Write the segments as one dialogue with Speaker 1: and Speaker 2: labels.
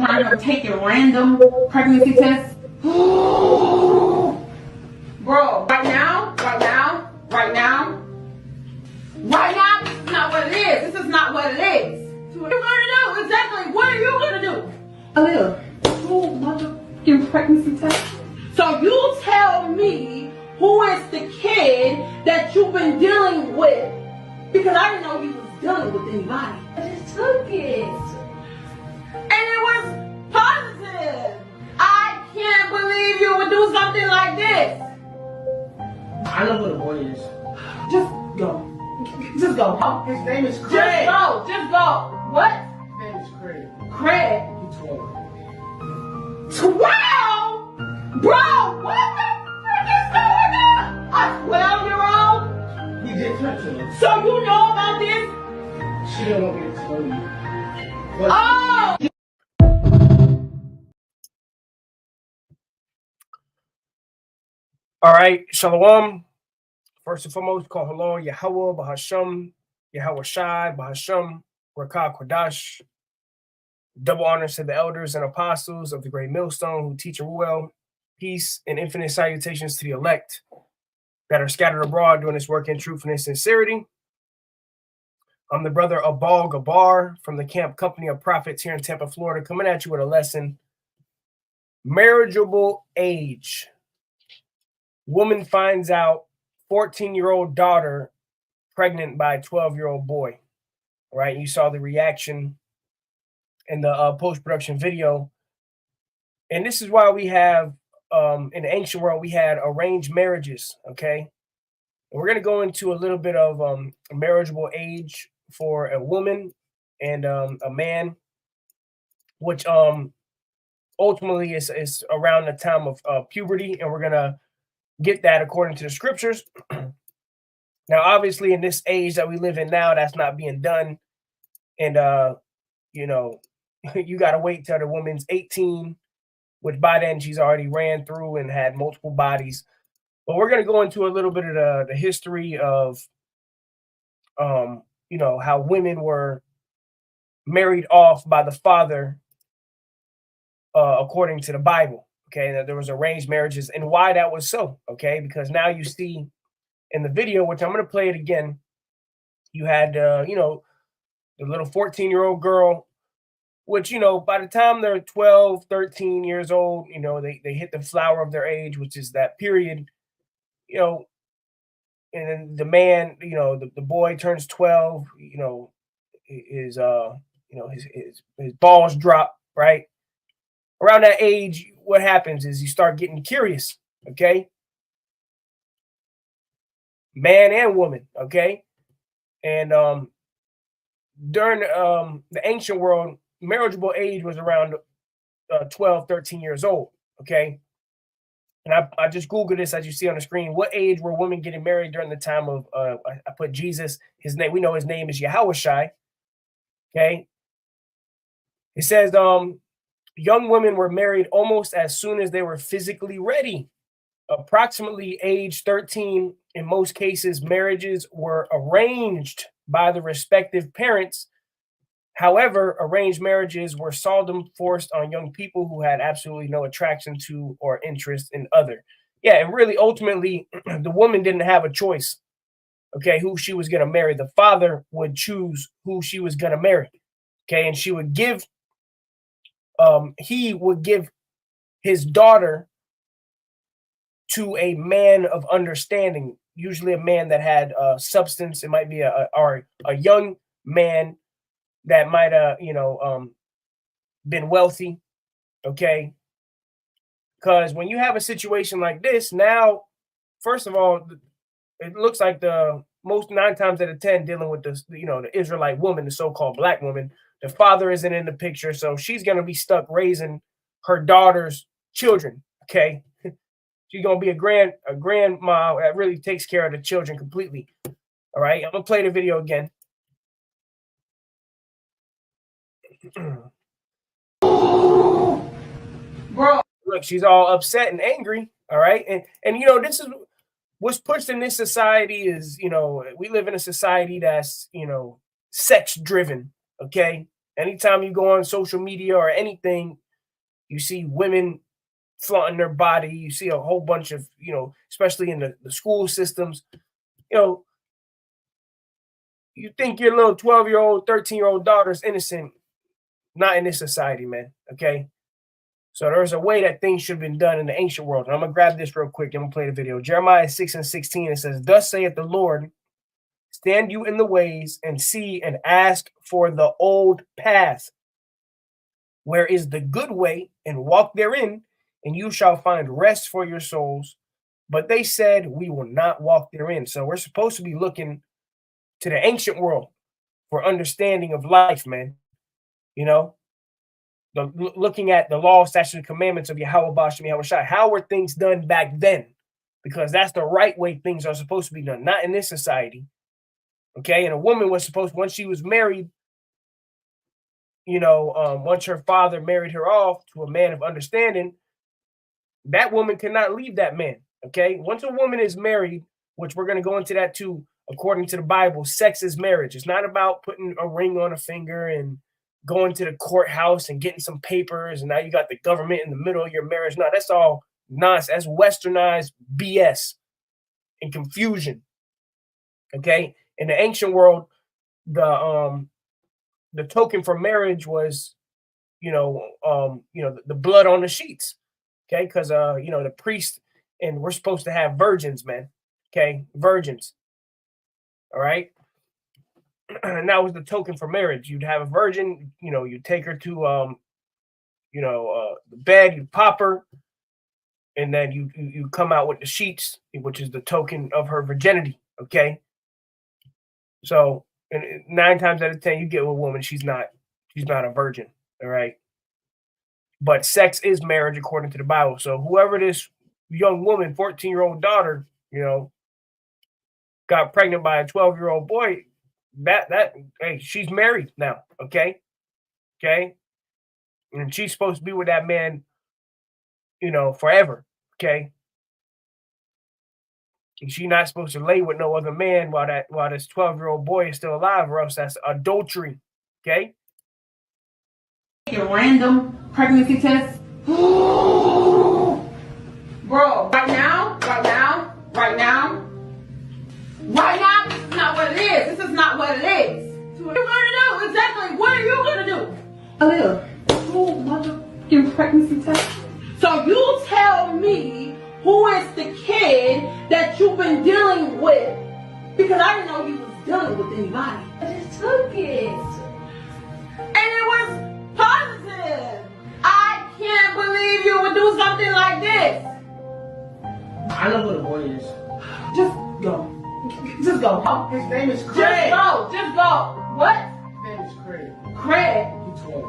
Speaker 1: around here taking random pregnancy tests. Bro, right now, this is not what it is. This is not what it is. What are you gonna do? Exactly. What are you gonna do? Aaliyah, 2 motherfucking pregnancy tests. So you tell me who is the kid that you've been dealing with? Because I didn't know you was dealing with anybody.
Speaker 2: I just took it.
Speaker 1: And it was positive. I can't believe you would do something like this.
Speaker 3: I know who the boy is.
Speaker 1: Just go. Just go.
Speaker 3: His name is Craig.
Speaker 1: Just go. What?
Speaker 3: His name is Craig.
Speaker 1: Craig.
Speaker 3: He's 12.
Speaker 1: 12? Bro, what the frick is going on? A 12-year-old?
Speaker 3: He did touch him.
Speaker 1: So you know about this?
Speaker 3: She didn't want me to tell you. But
Speaker 1: Oh!
Speaker 4: All right, Shalom. First and foremost, call hello, Yahweh, Bahasham, Yahweh Shai, Bahasham, Rakah Kodash. Double honors to the elders and apostles of the great millstone who teach and well. Peace and infinite salutations to the elect that are scattered abroad doing this work in truth and in sincerity. I'm the brother Abal Gabar from the Camp Company of Prophets here in Tampa, Florida, coming at you with a lesson. Marriageable age. Woman finds out 14-year-old daughter pregnant by a 12-year-old boy. All right, you saw the reaction in the post-production video. And this is why we have, in the ancient world, we had arranged marriages, okay? And we're going to go into a little bit of marriageable age for a woman and a man, which ultimately is around the time of puberty, and we're going to get that according to the scriptures. Now, obviously, in this age that we live in now, that's not being done. And, you know, you got to wait till the woman's 18, which by then she's already ran through and had multiple bodies. But we're going to go into a little bit of the history of, you know, how women were married off by the father, according to the Bible. Okay, that there was arranged marriages and why that was so. Okay, because now you see in the video, which I'm going to play it again, you had, you know, the little 14-year-old girl, which, you know, by the time they're 12, 13 years old, you know, they hit the flower of their age, which is that period, you know, and then the man, you know, the boy turns 12, you know, his, you know, his balls drop, right? Around that age, what happens is you start getting curious, okay? Man and woman, okay? And during the ancient world, marriageable age was around 12, 13 years old, okay? And I just Googled this, as you see on the screen. What age were women getting married during the time of, I put Jesus, his name, we know his name is Yahweh Shai, okay? It says, young women were married almost as soon as they were physically ready. Approximately age 13, in most cases, marriages were arranged by the respective parents. However, arranged marriages were seldom forced on young people who had absolutely no attraction to or interest in other. Yeah, and really, ultimately, the woman didn't have a choice, okay, who she was going to marry. The father would choose who she was going to marry, okay, and she would give he would give his daughter to a man of understanding, usually a man that had substance. It might be a young man that might have, you know, been wealthy, okay? Because when you have a situation like this, now, first of all, it looks like the most 9 times out of 10 dealing with the, you know, the Israelite woman, the so-called black woman. The father isn't in the picture, so she's going to be stuck raising her daughter's children, okay? She's going to be a grandma that really takes care of the children completely, all right? I'm going to play the video again.
Speaker 1: Bro.
Speaker 4: Look, she's all upset and angry, all right? And you know, this is what's pushed in this society is, you know, we live in a society that's, you know, sex driven, okay? Anytime you go on social media or anything, you see women flaunting their body. You see a whole bunch of, especially in the school systems, you know, you think your little 12-year-old, 13-year-old daughter is innocent. Not in this society, man. Okay. So there's a way that things should have been done in the ancient world. And I'm going to grab this real quick. I'm going to play the video. Jeremiah 6:16. It says, "Thus saith the Lord, stand you in the ways and see and ask for the old path, where is the good way, and walk therein, and you shall find rest for your souls. But they said, we will not walk therein." So we're supposed to be looking to the ancient world for understanding of life, man. Looking at the law, statutes, and commandments of Yahweh Bashem Yahweh Shai. How were things done back then? Because that's the right way things are supposed to be done, not in this society. Okay, and a woman was supposed, once she was married, once her father married her off to a man of understanding, that woman cannot leave that man. Okay, once a woman is married, which we're going to go into that too, according to the Bible, sex is marriage. It's not about putting a ring on a finger and going to the courthouse and getting some papers, and now you got the government in the middle of your marriage. No, that's all nonsense. That's westernized BS and confusion. Okay, in the ancient world, the token for marriage was, the blood on the sheets. Okay, because the priest, and we're supposed to have virgins, man. Okay, virgins. All right. And that was the token for marriage. You'd have a virgin, you take her to the bed, you pop her, and then you come out with the sheets, which is the token of her virginity. Okay. So, and 9 times out of 10, you get with a woman, she's not a virgin. All right. But sex is marriage according to the Bible. So whoever this young woman, 14-year-old daughter, got pregnant by a 12-year-old boy, hey, she's married now. Okay. And she's supposed to be with that man, forever. Okay. And she's not supposed to lay with no other man while this 12-year-old boy is still alive, or else that's adultery. Okay.
Speaker 1: Your random pregnancy test. Bro, right now, this is not what it is. This is not what it is. What are you gonna do? Exactly. What are you gonna do? Aaliyah, 2 motherfucking pregnancy tests. So you tell me who is the kid that you've been dealing with? Because I didn't know you was dealing with anybody. I just took it. And it was positive. I can't believe you would do something like this.
Speaker 3: I know who the boy is.
Speaker 1: Just go. Just go.
Speaker 3: His name is Craig.
Speaker 1: Just go. What?
Speaker 3: His name is Craig.
Speaker 1: Craig.
Speaker 3: He's
Speaker 1: 12.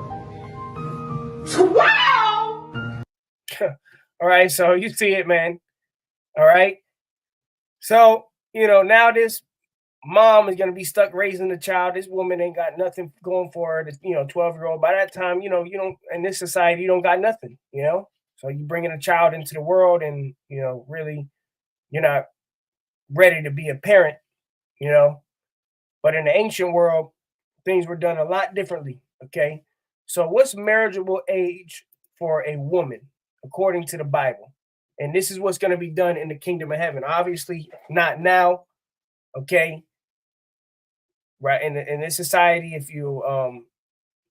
Speaker 1: 12?
Speaker 4: All right, so you see it, man. All right. So, now this mom is going to be stuck raising the child. This woman ain't got nothing going for her. This, 12-year-old. By that time, you don't, in this society, you don't got nothing, So you bringing a child into the world and, really, you're not ready to be a parent, But in the ancient world, things were done a lot differently. Okay. So what's marriageable age for a woman, according to the Bible? And this is what's going to be done in the kingdom of heaven. Obviously, not now. Okay. Right. In this society, if you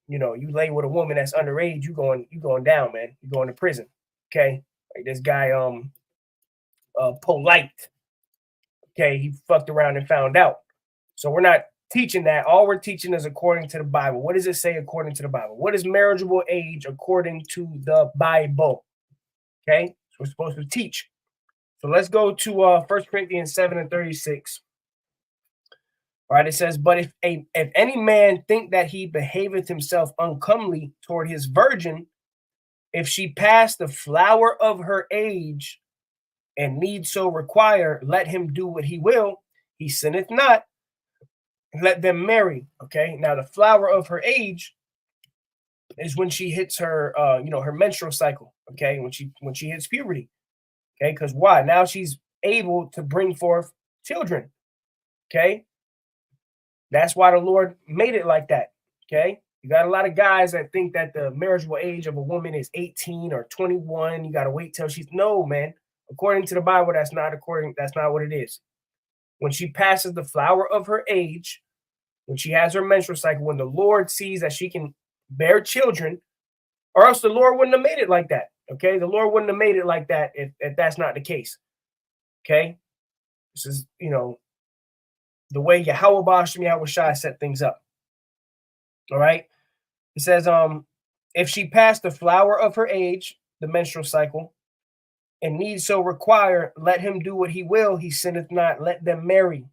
Speaker 4: you lay with a woman that's underage, you going down, man. You're going to prison. Okay. Like this guy, Polite. Okay, he fucked around and found out. So we're not teaching that. All we're teaching is according to the Bible. What does it say according to the Bible? What is marriageable age according to the Bible? Okay, so we're supposed to teach. So let's go to 1 Corinthians 7:36. All right, it says, "But if any man think that he behaveth himself uncomely toward his virgin, if she pass the flower of her age, and need so require, let him do what he will. He sinneth not. Let them marry." Okay. Now the flower of her age is when she hits her, her menstrual cycle. Okay. When she hits puberty. Okay. Because why? Now she's able to bring forth children. Okay. That's why the Lord made it like that. Okay. You got a lot of guys that think that the marriageable age of a woman is 18 or 21. You got to wait till she's no, man. According to the Bible, that's not what it is. When she passes the flower of her age, when she has her menstrual cycle, when the Lord sees that she can bear children, or else the Lord wouldn't have made it like that. Okay, the Lord wouldn't have made it like that if that's not the case. Okay, this is the way Yahweh Shai set things up. All right, it says if she passed the flower of her age, the menstrual cycle, and need so require, let him do what he will, he sinneth not, let them marry.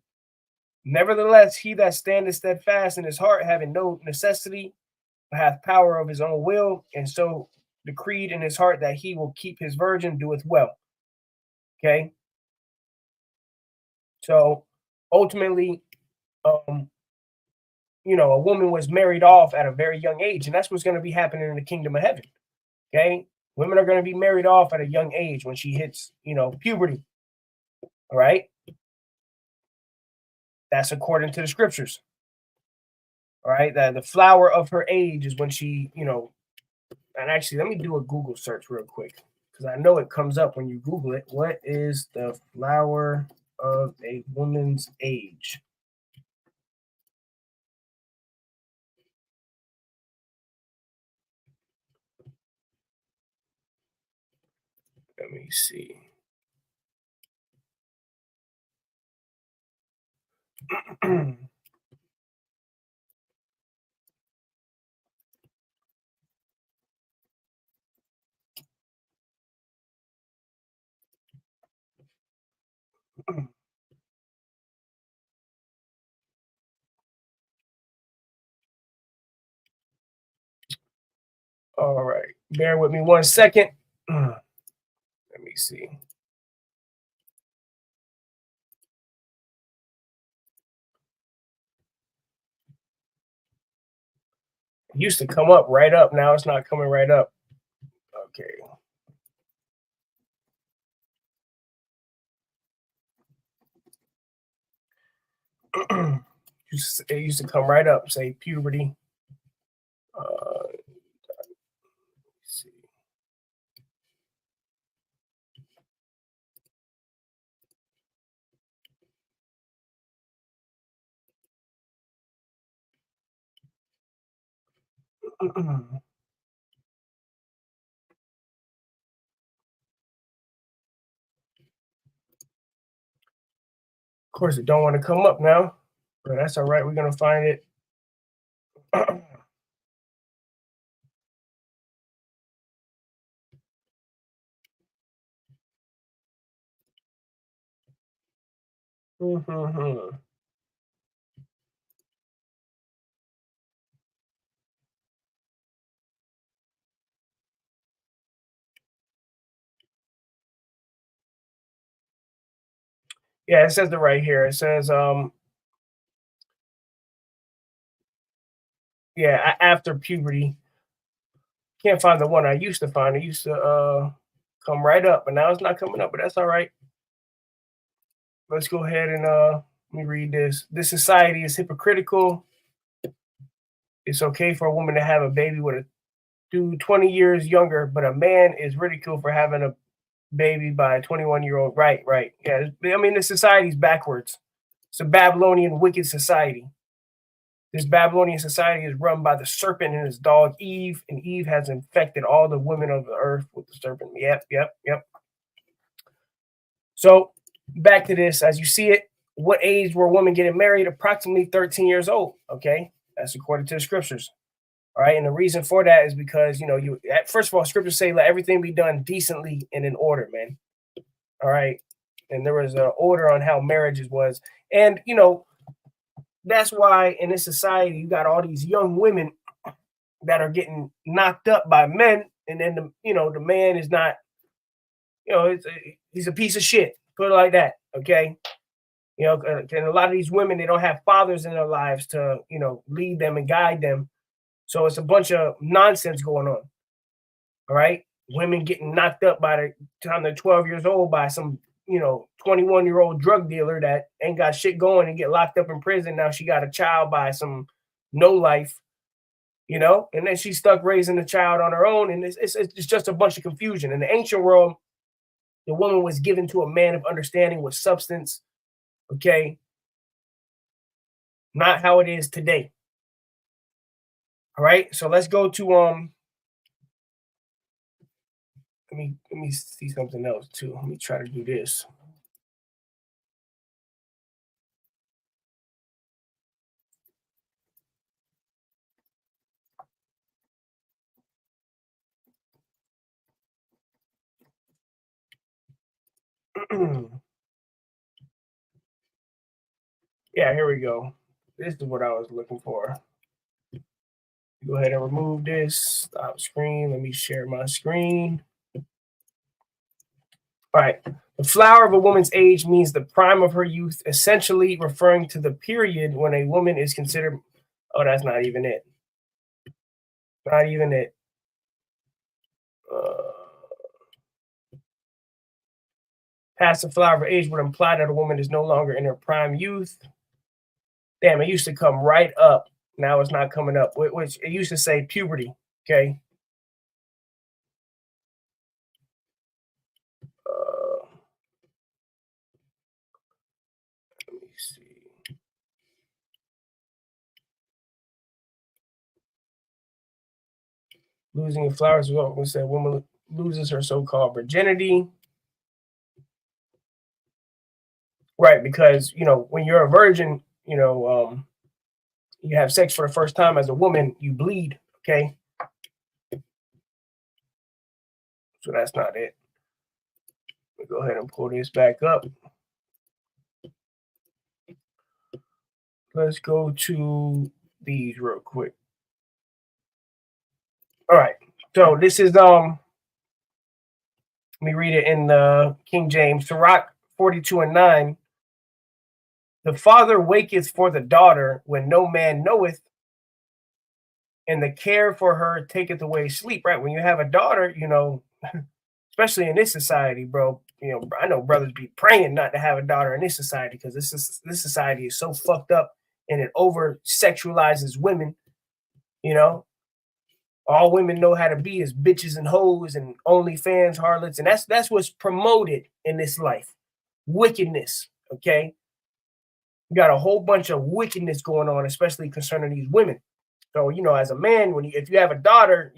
Speaker 4: Nevertheless, he that standeth steadfast in his heart, having no necessity, but hath power of his own will, and so decreed in his heart that he will keep his virgin, doeth well. Okay. So ultimately, a woman was married off at a very young age, and that's what's going to be happening in the kingdom of heaven. Okay. Women are going to be married off at a young age when she hits, puberty. All right. That's according to the scriptures. All right. That the flower of her age is when she, and actually, let me do a Google search real quick because I know it comes up when you Google it. What is the flower of a woman's age? Let me see. All right. Bear with me 1 second. Let me see. It used to come up right up. Now it's not coming right up. Okay. It used to come right up, say puberty. Let's see. Of course, it don't want to come up now, but that's all right. We're gonna find it. Yeah, it says it right here. It says after puberty. Can't find the one I used to find. It used to come right up, but now it's not coming up, but that's all right. Let's go ahead and let me read this. This society is hypocritical. It's okay for a woman to have a baby with a dude 20 years younger, but a man is ridiculed for having a baby by a 21-year-old. Right. Yeah, I mean, the society's backwards. It's a Babylonian wicked society. This Babylonian society is run by the serpent and his dog Eve, and Eve has infected all the women of the earth with the serpent. Yep. So back to this, as you see it, what age were women getting married? Approximately 13 years old. Okay, that's according to the scriptures. All right, and the reason for that is because first of all, scriptures say let everything be done decently and in order, man. All right, and there was an order on how marriages was, and that's why in this society you got all these young women that are getting knocked up by men, and then the man is not, he's a piece of shit. Put it like that, okay? And a lot of these women, they don't have fathers in their lives to lead them and guide them, so it's a bunch of nonsense going on. All right, women getting knocked up by the time they're 12 years old by some 21-year-old drug dealer that ain't got shit going and get locked up in prison. Now she got a child by some no life, you know, and then she's stuck raising the child on her own, and it's just a bunch of confusion. In the ancient world, the woman was given to a man of understanding with substance, okay, not how it is today. All right, so let's go to let me see something else too. Let me try to do this. Yeah, here we go. This is what I was looking for. Go ahead and remove this. Stop screen. Let me share my screen. All right. The flower of a woman's age means the prime of her youth, essentially referring to the period when a woman is considered. Oh, that's not even it. Not even it. Past the flower of age would imply that a woman is no longer in her prime youth. Damn, it used to come right up. Now it's not coming up. Which it used to say puberty. Okay. Let me see. Losing the flowers. We said woman loses her so-called virginity. Right, because when you're a virgin, you have sex for the first time as a woman, you bleed. Okay, so that's not it. Let me go ahead and pull this back up. Let's go to these real quick. All right, so this is let me read it in the King James. Sirach 42:9. The father waketh for the daughter when no man knoweth, and the care for her taketh away sleep. Right, when you have a daughter, especially in this society, bro. I know brothers be praying not to have a daughter in this society because this society is so fucked up and it over sexualizes women. All women know how to be is bitches and hoes and OnlyFans harlots, and that's what's promoted in this life. Wickedness. Okay, you got a whole bunch of wickedness going on, especially concerning these women. So as a man, if you have a daughter,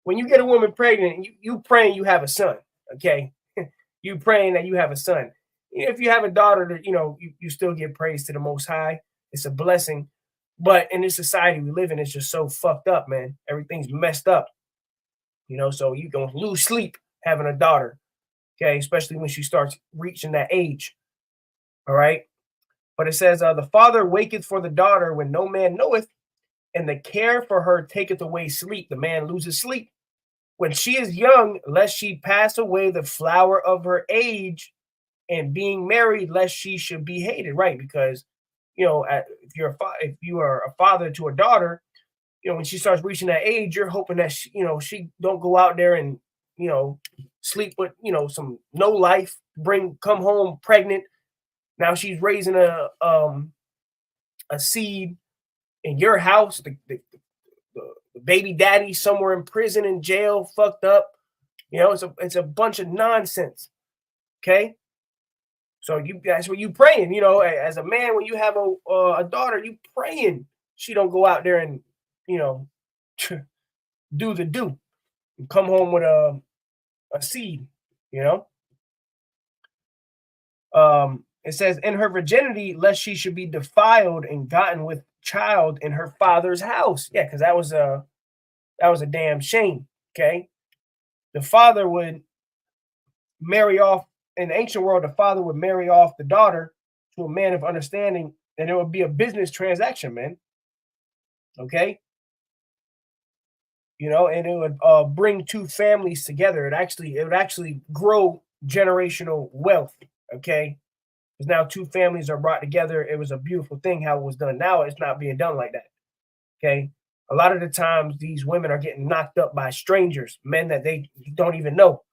Speaker 4: when you get a woman pregnant, you praying you have a son. Okay, you praying that you have a son. If you have a daughter, that you still give praise to the Most High. It's a blessing. But in this society we live in, it's just so fucked up, man. Everything's messed up. So you're gonna lose sleep having a daughter. Okay, especially when she starts reaching that age. All right. But it says, the father waketh for the daughter when no man knoweth, and the care for her taketh away sleep. The man loses sleep. When she is young, lest she pass away the flower of her age, and being married, lest she should be hated. Right, because if you are a father to a daughter, when she starts reaching that age, you're hoping that she don't go out there and sleep with some no life, come home pregnant. Now she's raising a seed in your house. The baby daddy somewhere in prison, in jail, fucked up. It's a bunch of nonsense. Okay, so that's what you praying. As a man, when you have a daughter, you praying she don't go out there and do the do and come home with a seed. It says in her virginity, lest she should be defiled and gotten with child in her father's house. Yeah, because that was a damn shame. Okay, the father would marry off in the ancient world. The father would marry off the daughter to a man of understanding, and it would be a business transaction, man. Okay, and it would bring two families together. It would actually grow generational wealth. Okay, because now two families are brought together. It was a beautiful thing how it was done. Now it's not being done like that. Okay, a lot of the times these women are getting knocked up by strangers, men that they don't even know.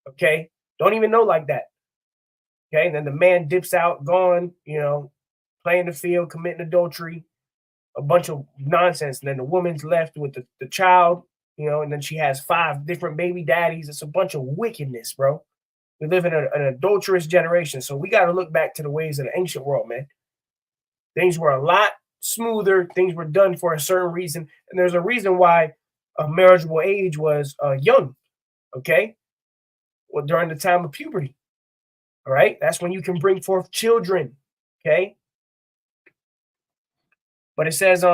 Speaker 4: Okay, don't even know like that. Okay, and then the man dips out, gone, playing the field, committing adultery. a bunch of nonsense. And then the woman's left with the child, and then she has 5 different baby daddies. It's a bunch of wickedness, bro. We live in an adulterous generation. So we got to look back to the ways of the ancient world, man. Things were a lot smoother. Things were done for a certain reason. And there's a reason why a marriageable age was young, okay? Well, during the time of puberty, all right? That's when you can bring forth children, okay? But it says,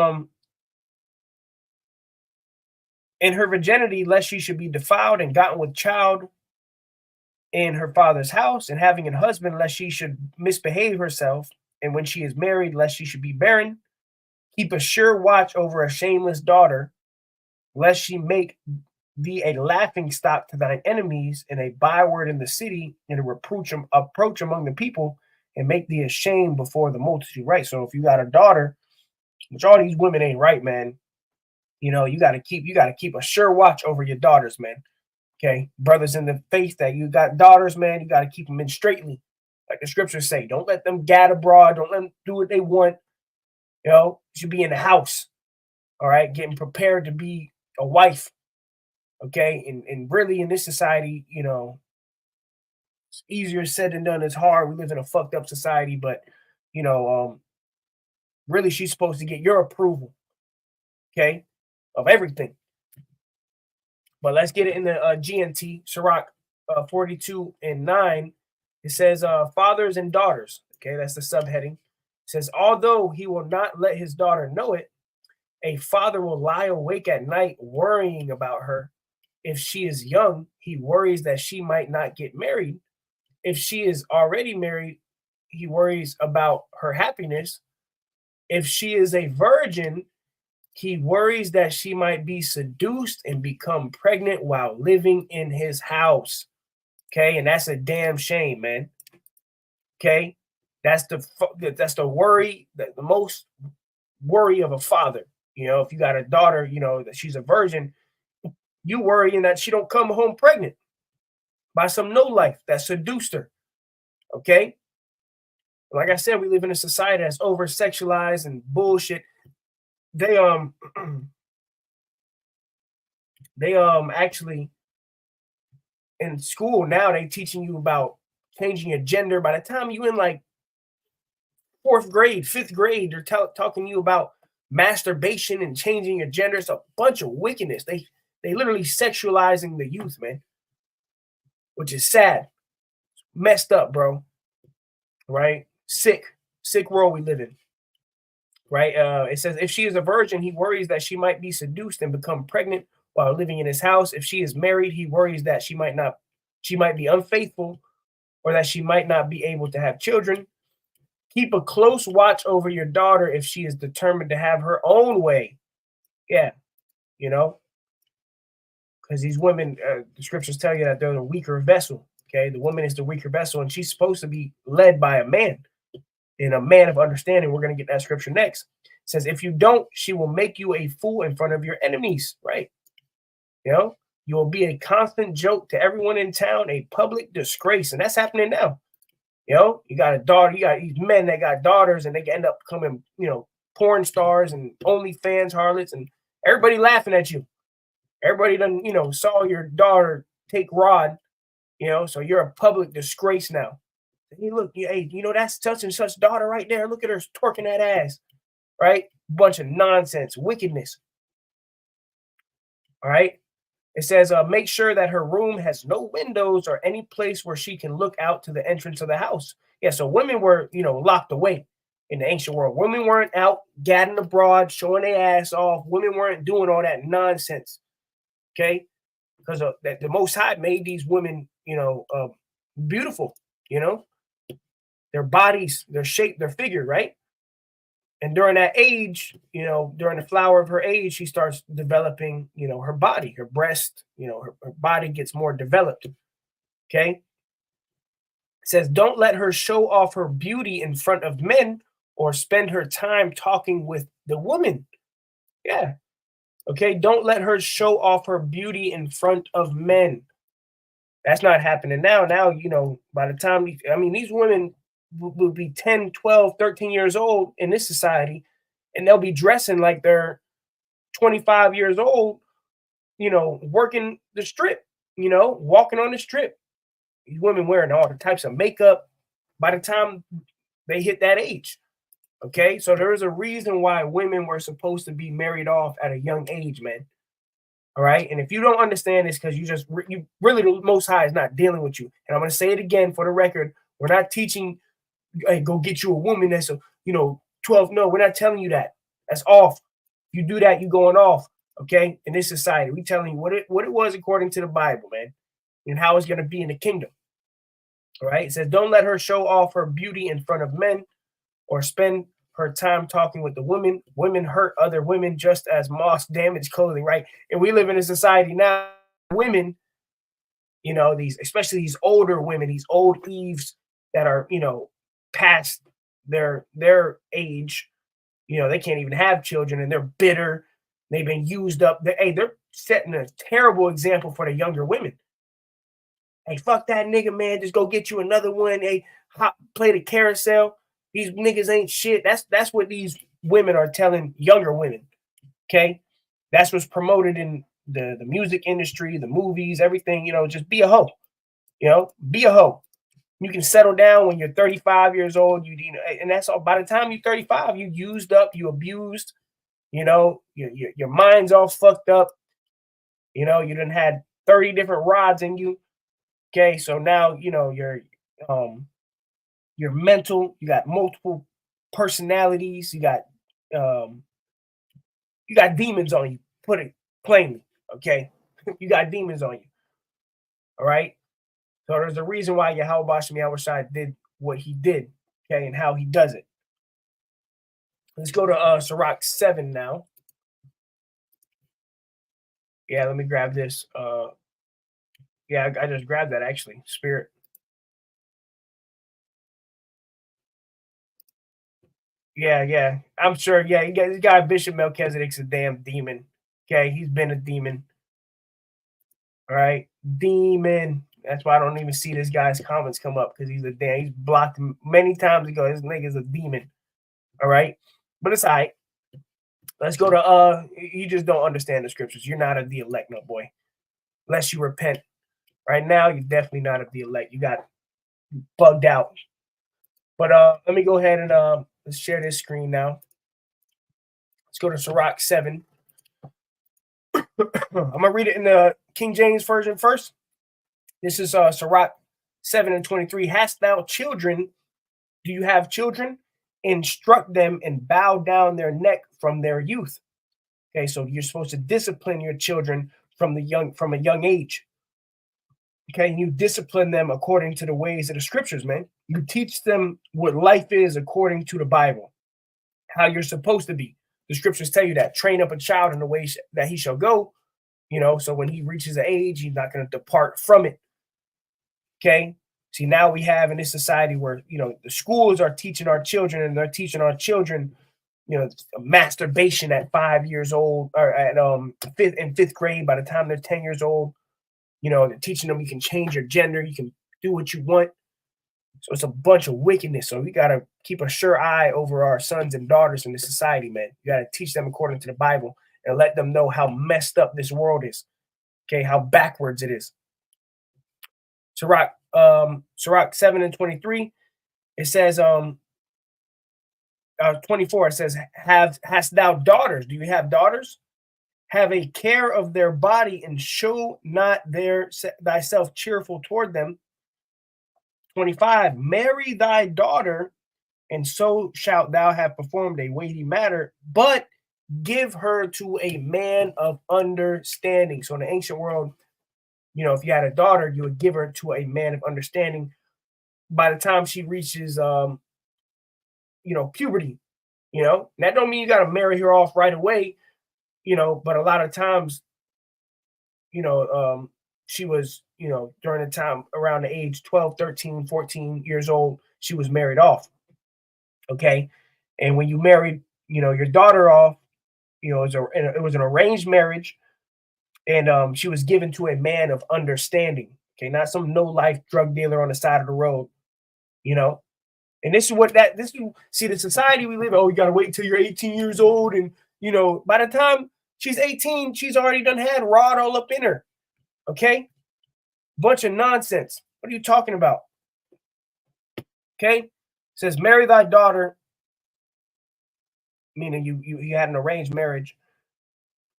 Speaker 4: in her virginity, lest she should be defiled and gotten with child in her father's house, and having a husband, lest she should misbehave herself, and when she is married, lest she should be barren. Keep a sure watch over a shameless daughter, lest she make thee a laughing stock to thine enemies, and a byword in the city, and a approach among the people, and make thee ashamed before the multitude. Right. So if you got a daughter, which all these women ain't right, man, you gotta keep a sure watch over your daughters, man. Okay, brothers in the faith that you got daughters, man, you got to keep them in straightly. Like the scriptures say, don't let them gad abroad. Don't let them do what they want. You should be in the house. All right, getting prepared to be a wife. Okay, and really in this society, it's easier said than done. It's hard. We live in a fucked up society, but really she's supposed to get your approval. Okay, of everything. But let's get it in the GNT, Sirach 42:9. It says, fathers and daughters. Okay, that's the subheading. It says, although he will not let his daughter know it, a father will lie awake at night worrying about her. If she is young, he worries that she might not get married. If she is already married, he worries about her happiness. If she is a virgin, he worries that she might be seduced and become pregnant while living in his house. Okay, and that's a damn shame, man. Okay, that's the worry, the most worry of a father. If you got a daughter, that she's a virgin, you worrying that she don't come home pregnant by some no life that seduced her. Okay, like I said, we live in a society that's over sexualized and bullshit. They actually in school now they teaching you about changing your gender. By the time you in like 4th grade, 5th grade, they're talking to you about masturbation and changing your gender. It's a bunch of wickedness. They literally sexualizing the youth, man, which is sad. Messed up, bro. Right? Sick world we live in. Right? It says, if she is a virgin, he worries that she might be seduced and become pregnant while living in his house. If she is married, he worries that she might be unfaithful, or that she might not be able to have children. Keep a close watch over your daughter if she is determined to have her own way. Yeah, because these women, the scriptures tell you that they're the weaker vessel. Okay, the woman is the weaker vessel, and she's supposed to be led by a man, and a man of understanding. We're going to get that scripture next. It says, if you don't, she will make you a fool in front of your enemies, right? You will be a constant joke to everyone in town, a public disgrace. And that's happening now. You got a daughter, you got these men that got daughters, and they end up becoming, porn stars and OnlyFans harlots, and everybody laughing at you. Everybody done, saw your daughter take rod, so you're a public disgrace now. Hey, look, hey, that's such and such daughter right there. Look at her twerking that ass, right? Bunch of nonsense, wickedness. All right. It says, make sure that her room has no windows or any place where she can look out to the entrance of the house. Yeah, so women were, locked away in the ancient world. Women weren't out gadding abroad, showing their ass off. Women weren't doing all that nonsense, okay? Because the Most High made these women, beautiful, their bodies, their shape, their figure, right? And during that age, during the flower of her age, she starts developing, her body, her breast, her body gets more developed. Okay. It says, don't let her show off her beauty in front of men or spend her time talking with the woman. Yeah. Okay. Don't let her show off her beauty in front of men. That's not happening now. Now, by the time, these women will be 10, 12, 13 years old in this society, and they'll be dressing like they're 25 years old, working the strip, walking on the strip. These women wearing all the types of makeup by the time they hit that age. Okay, so there is a reason why women were supposed to be married off at a young age, man. All right, and if you don't understand this, because you really, the Most High is not dealing with you. And I'm going to say it again for the record: we're not teaching, hey, go get you a woman that's 12. No, we're not telling you that. That's off. If you do that, you going off. Okay, in this society, we telling you what it was according to the Bible, man, and how it's going to be in the kingdom. All right, it says, don't let her show off her beauty in front of men, or spend her time talking with the women. Women hurt other women just as moths damage clothing, right? And we live in a society now, women, especially these older women, these old Eves that are, past their age, they can't even have children, and they're bitter. They've been used up. They're setting a terrible example for the younger women. Hey, fuck that nigga, man. Just go get you another one. Hey, play the carousel. These niggas ain't shit. That's what these women are telling younger women. Okay, that's what's promoted in the music industry, the movies, everything. Just be a hoe. Be a hoe. You can settle down when you're 35 years old. And that's all. By the time you're 35, you used up, you abused. Your mind's all fucked up. You done had 30 different rods in you. Okay, so now you're mental. You got multiple personalities. You got demons on you. Put it plainly, okay? You got demons on you. All right. So there's a reason why Yahweh Bashem Yahushua did what he did, okay, and how he does it. Let's go to Sirach 7 now. Yeah, let me grab this. Yeah, I just grabbed that actually. Spirit. Yeah. I'm sure. Yeah, this guy Bishop Melchizedek's a damn demon. Okay, he's been a demon. All right, demon. That's why I don't even see this guy's comments come up, because he's blocked many times ago. This nigga's a demon. All right, but it's all right. Let's go to you just don't understand the scriptures. You're not of the elect, no boy. Unless you repent. Right now, you're definitely not of the elect. You got bugged out. But let me go ahead and let's share this screen now. Let's go to Sirach 7. I'm gonna read it in the King James version first. This is Sirach 7:23. Hast thou children? Do you have children? Instruct them and bow down their neck from their youth. Okay, so you're supposed to discipline your children from a young age. Okay, and you discipline them according to the ways of the scriptures, man. You teach them what life is according to the Bible, how you're supposed to be. The scriptures tell you that. Train up a child in the way that he shall go, so when he reaches an age, he's not going to depart from it. Okay. See, now we have in this society where, the schools are teaching our children, and they're teaching our children, masturbation at 5 years old, or at fifth grade. By the time they're 10 years old, they're teaching them you can change your gender, you can do what you want. So it's a bunch of wickedness. So we got to keep a sure eye over our sons and daughters in this society, man. You got to teach them according to the Bible and let them know how messed up this world is. Okay, how backwards it is. Sirach 7:23, it says 24, it says, hast thou daughters? Do you have daughters? Have a care of their body, and show not thyself cheerful toward them. 25, marry thy daughter, and so shalt thou have performed a weighty matter, but give her to a man of understanding. So in the ancient world, if you had a daughter, you would give her to a man of understanding. By the time she reaches, puberty, that don't mean you got to marry her off right away, but a lot of times, she was, during the time around the age 12, 13, 14 years old, she was married off. Okay. And when you married, your daughter off, it was an arranged marriage, and she was given to a man of understanding. Okay. Not some no life drug dealer on the side of the road, And this is see the society we live in. Oh, you got to wait until you're 18 years old. And, by the time she's 18, she's already done had rod all up in her. Okay. Bunch of nonsense. What are you talking about? Okay. It says, marry thy daughter, meaning you had an arranged marriage.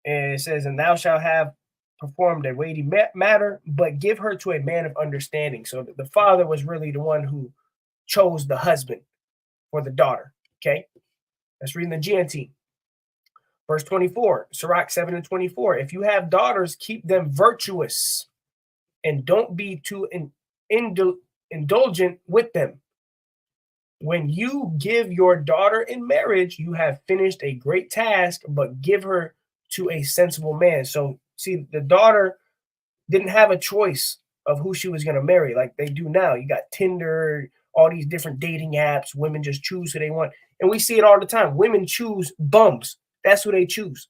Speaker 4: And it says, and thou shalt have performed a weighty matter, but give her to a man of understanding. So the father was really the one who chose the husband for the daughter. Okay. Let's read in the GNT. Verse 24, Sirach 7:24. If you have daughters, keep them virtuous and don't be too indulgent with them. When you give your daughter in marriage, you have finished a great task, but give her to a sensible man. So see, the daughter didn't have a choice of who she was going to marry like they do now. You got Tinder, all these different dating apps. Women just choose who they want. And we see it all the time. Women choose bums. That's who they choose.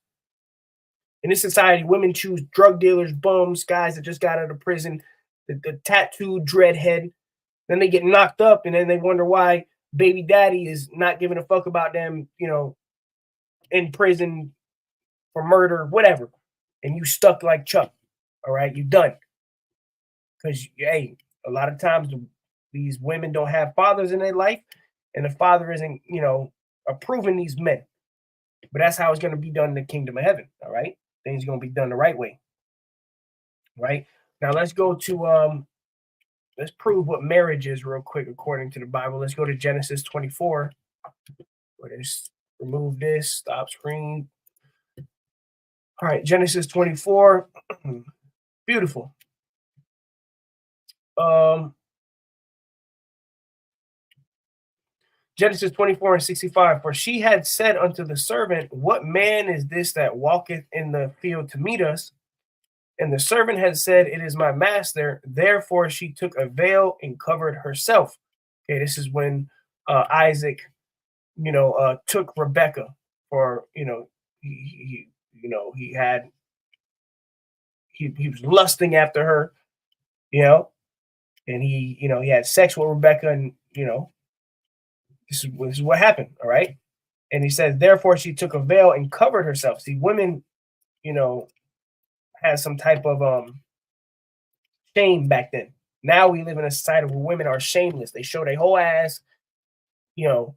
Speaker 4: In this society, women choose drug dealers, bums, guys that just got out of prison, the tattooed dreadhead. Then they get knocked up, and then they wonder why baby daddy is not giving a fuck about them, in prison for murder, whatever. And you stuck like Chuck. All right, you done. Because, hey, a lot of times these women don't have fathers in their life, and the father isn't, approving these men. But that's how it's going to be done in the kingdom of heaven. All right, things are going to be done the right way. Right now, let's go to let's prove what marriage is real quick according to the Bible. Let's go to Genesis 24. Let's remove this. Stop screen. All right, Genesis 24. Beautiful. Genesis 24:65. For she had said unto the servant, what man is this that walketh in the field to meet us? And the servant had said, it is my master. Therefore she took a veil and covered herself. Okay, this is when Isaac, took Rebecca for, he was lusting after her, and he had sex with Rebecca, and this is what happened. All right. And he says, therefore she took a veil and covered herself. See, women, had some type of shame back then. Now we live in a society where women are shameless. They show their whole ass, on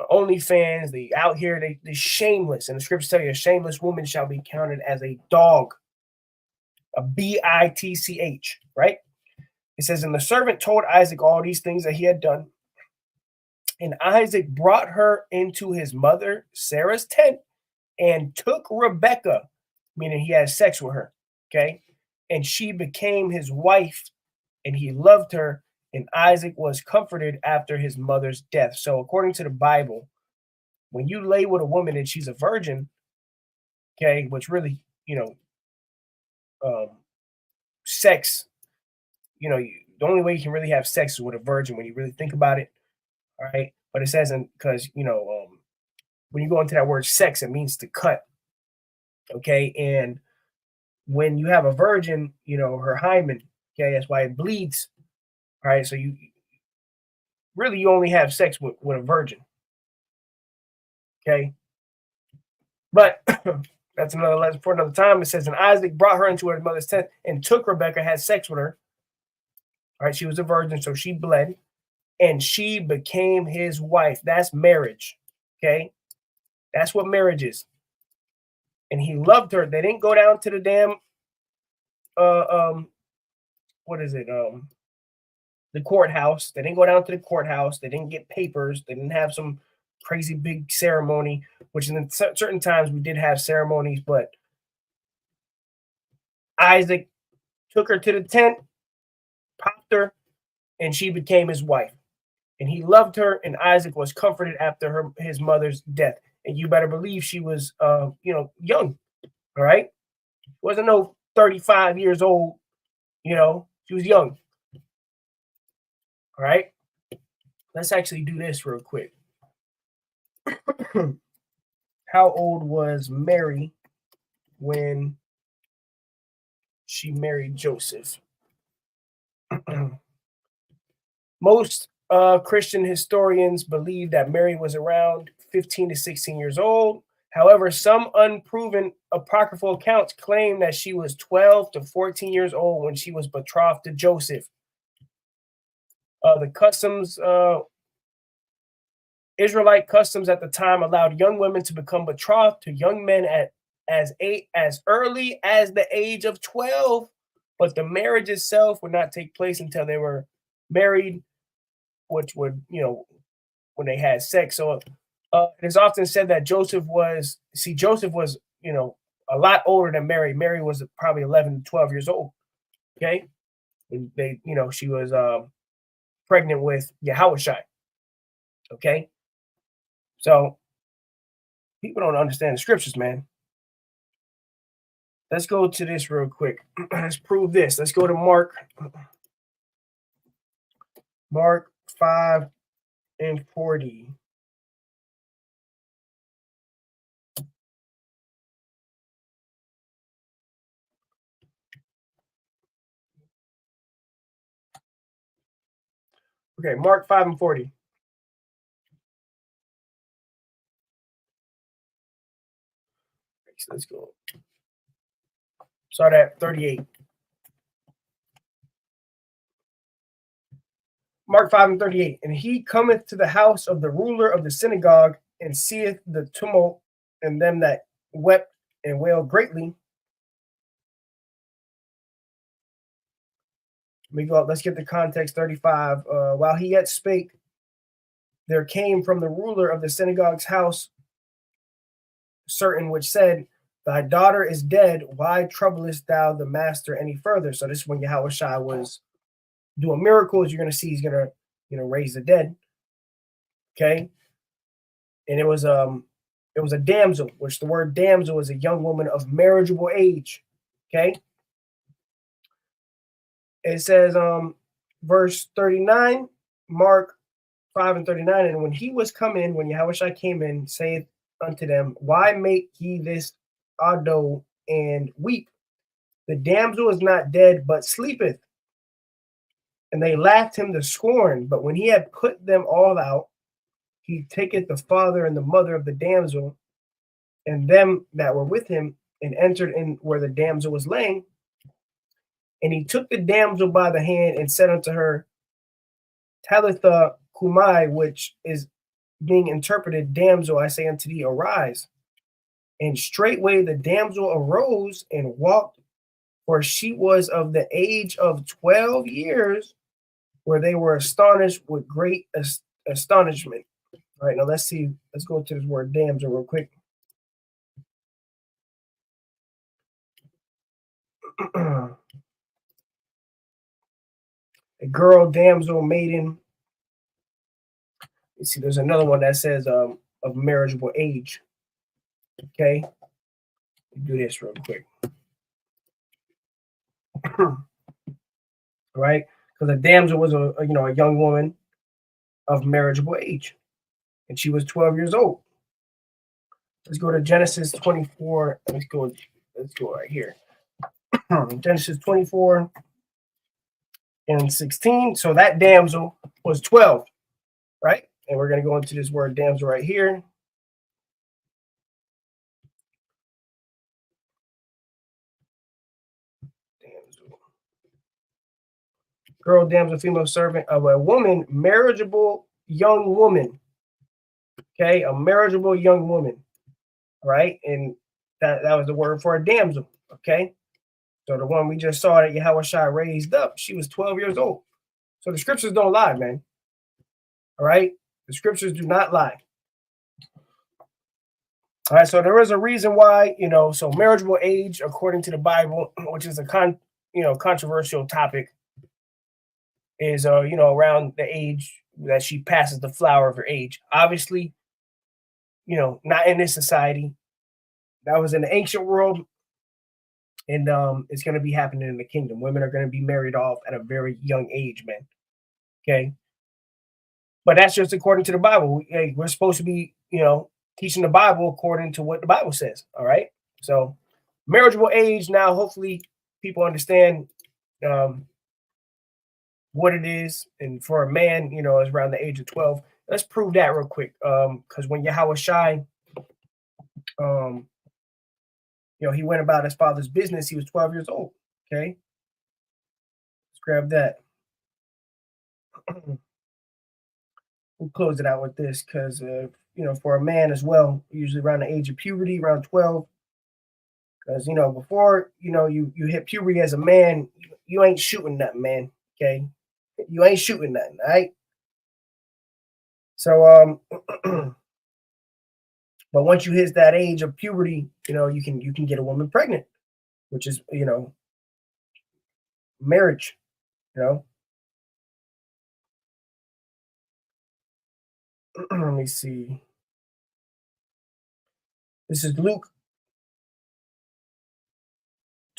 Speaker 4: OnlyFans. They out here, they're shameless. And the scriptures tell you a shameless woman shall be counted as a dog. A bitch, right? It says, and the servant told Isaac all these things that he had done. And Isaac brought her into his mother Sarah's tent and took Rebekah, meaning he had sex with her, okay? And she became his wife, and he loved her, and Isaac was comforted after his mother's death. So according to the Bible, when you lay with a woman and she's a virgin, okay, which really, sex, the only way you can really have sex is with a virgin when you really think about it. All right. But it says, because, when you go into that word sex, it means to cut. Okay. And when you have a virgin, her hymen, okay, that's why it bleeds. All right. So you only have sex with a virgin. Okay. But that's another lesson for another time. It says, and Isaac brought her into her mother's tent and took Rebekah, had sex with her. All right. She was a virgin, so she bled. And she became his wife. That's marriage. Okay. That's what marriage is. And he loved her. They didn't go down to the damn, what is it? The courthouse. They didn't go down to the courthouse. They didn't get papers. They didn't have some crazy big ceremony, which in certain times we did have ceremonies, but Isaac took her to the tent, popped her, and she became his wife. And he loved her, and Isaac was comforted after his mother's death. And you better believe she was, young. All right, wasn't no 35 years old. She was young. All right, let's actually do this real quick. How old was Mary when she married Joseph? Most Christian historians believe that Mary was around 15 to 16 years old. However, some unproven apocryphal accounts claim that she was 12 to 14 years old when she was betrothed to Joseph. The customs, Israelite customs at the time allowed young women to become betrothed to young men as early as the age of 12, but the marriage itself would not take place until they were married, which would, when they had sex. So it is often said that Joseph was, a lot older than Mary. Mary was probably 11 to 12 years old. Okay. And she was pregnant with Yahushua. Okay. So people don't understand the scriptures, man. Let's go to this real quick. Let's prove this. Let's go to Mark 5:40. Okay, Mark 5:40. So let's go. Start at 38. Mark 5:38. And he cometh to the house of the ruler of the synagogue, and seeth the tumult, and them that wept and wailed greatly. Let me go up. Let's get the context. 35. While he yet spake, there came from the ruler of the synagogue's house certain which said, Thy daughter is dead. Why troublest thou the master any further? So this is when Yahushua was doing miracles. You're going to see he's going to raise the dead. Okay. And it was a damsel, which the word damsel is a young woman of marriageable age. Okay. It says, verse 39, Mark 5:39, and when he was come in, when Yahushua came in, saith unto them, Why make ye this ado and weep? The damsel is not dead, but sleepeth. And they laughed him to scorn. But when he had put them all out, he taketh the father and the mother of the damsel and them that were with him, and entered in where the damsel was laying. And he took the damsel by the hand and said unto her, Talitha Kumai, which is being interpreted, Damsel, I say unto thee, arise. And straightway the damsel arose and walked, for she was of the age of 12 years, where they were astonished with great astonishment. All right, now let's go to this word damsel real quick. A girl, damsel, maiden. You see, there's another one that says of marriageable age. Okay, do this real quick. Right, because a damsel was a young woman of marriageable age, and she was 12 years old. Let's go to Genesis 24. Let's go right here. Genesis 24 and 16. So that damsel was 12, right? And we're going to go into this word damsel right here. Damsel. Girl, damsel, female servant of a woman, marriageable young woman. Okay, a marriageable young woman, right? And that was the word for a damsel, okay? So the one we just saw that Yahushua raised up, she was 12 years old. So the scriptures don't lie, man. All right? The scriptures do not lie. All right, so there is a reason why, so marriageable age, according to the Bible, which is a controversial topic, is around the age that she passes the flower of her age. Obviously, not in this society. That was in the ancient world. And it's going to be happening in the kingdom. Women are going to be married off at a very young age, man. Okay. But that's just according to the Bible. We're supposed to be, teaching the Bible according to what the Bible says. All right. So marriageable age. Now, hopefully people understand what it is, and for a man, is around the age of 12. Let's prove that real quick. Because when Yahweh Shai, he went about his father's business, he was 12 years old. Okay, let's grab that. We'll close it out with this because, for a man as well, usually around the age of puberty, around 12. Because, before, you hit puberty as a man, you ain't shooting nothing, man. Okay. You ain't shooting nothing. All right. So, but once you hit that age of puberty, you can get a woman pregnant, which is, marriage, Let me see. This is Luke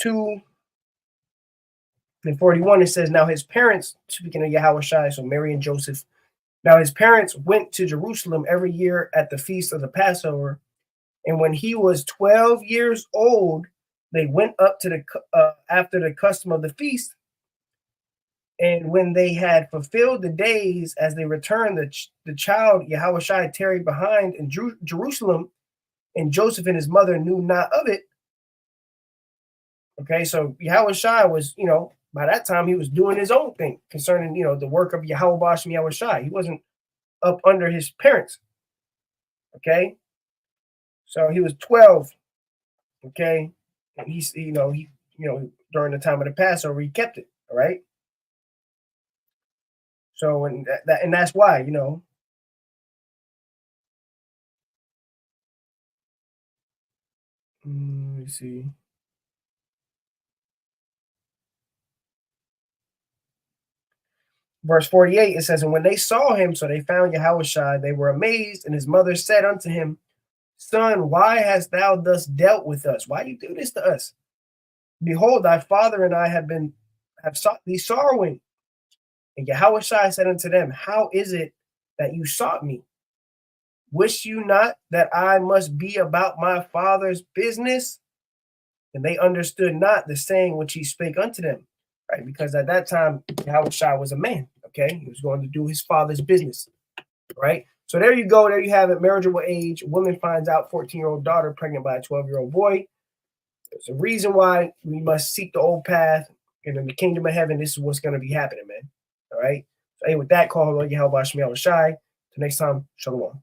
Speaker 4: 2 and 41. It says, now his parents, speaking of Yahweh Shai, so Mary and Joseph, now his parents went to Jerusalem every year at the feast of the Passover. And when he was 12 years old, they went up to after the custom of the feast. And when they had fulfilled the days, as they returned, the child Yahweh Shai tarried behind in Jerusalem, and Joseph and his mother knew not of it. Okay, so Yahweh Shai was, by that time he was doing his own thing concerning, the work of Yahweh Bashem Yahweh Shai. He wasn't up under his parents. Okay, so he was 12. Okay, and he's, during the time of the Passover, he kept it. All right. So, and that's why, let me see. Verse 48, it says, and when they saw him, so they found Yahweh Shai, they were amazed, and his mother said unto him, son, why hast thou thus dealt with us? Why you do this to us? Behold, thy father and I have sought thee sorrowing. And Yahweh Shai said unto them, how is it that you sought me? Wish you not that I must be about my father's business? And they understood not the saying which he spake unto them, right? Because at that time, Yahweh Shai was a man, okay? He was going to do his father's business, right? So there you go. There you have it. Marriageable age. A woman finds out 14-year-old daughter pregnant by a 12-year-old boy. There's a reason why we must seek the old path. And in the kingdom of heaven, this is what's going to be happening, man. All right? So, hey, with that, call Yahweh Bashem Yahweh Shai. Till next time, shalom.